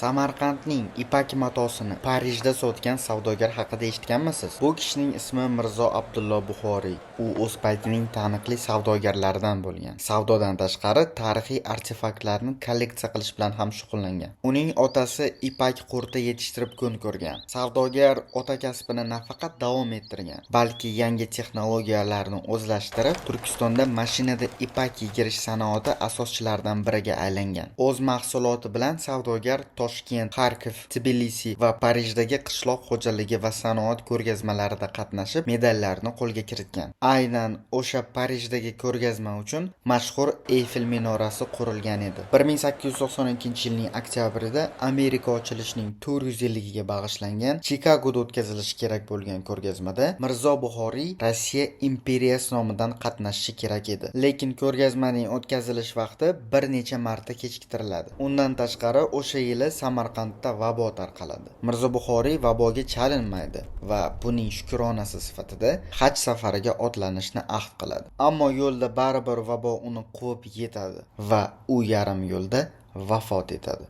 Samarqandning Ipak matosini Parijda sotgan savdogar haqida eshitganmisiz? Bu kishining ismi Mirzo Abdullo Buxoriy. U o'z paytining taniqli savdogarlaridan bo'lgan. Savdodan tashqari tarixiy artefaktlarni kolleksiya qilish bilan ham shug'ullangan. Uning otasi ipak qurti yetishtirib kun ko'rgan. Savdogar ota kasbini nafaqat davom ettirgan, balki yangi texnologiyalarni o'zlashtirib, Turkistonda mashinada ipak yigirish sanoati asoschilaridan biriga aylangan. O'z mahsuloti bilan savdogar Toshkent, Xarkov, Tbilisi va Parijdagi qishloq xo'jaligi va sanoat ko'rgazmalarida qatnashib, medallarni qo'lga kiritgan. Aynan o'sha Parijdagi ko'rgazma uchun mashhur Eyfel minorasi qurilgan edi. 1892-yilning oktyabrida Amerika ochilishining 400 yilligiga bag'ishlangan Chikagoda o'tkazilishi kerak bo'lgan ko'rgazmada Mirzo Buxoriy Rossiya imperiyasi nomidan qatnashishi kerak edi. Lekin ko'rgazmaning o'tkazilish vaqti bir necha marta kechiktiriladi. Undan tashqari o'sha yili Samarqandda vabo tarqaladi. Mirzo Buxoriy vaboga chalinmaydi va buning shukronasi sifatida haj safariga otlanishni ahd qiladi. Ammo yo'lda baribir vabo uni quvib yetadi va u yarim yo'lda vafot etadi.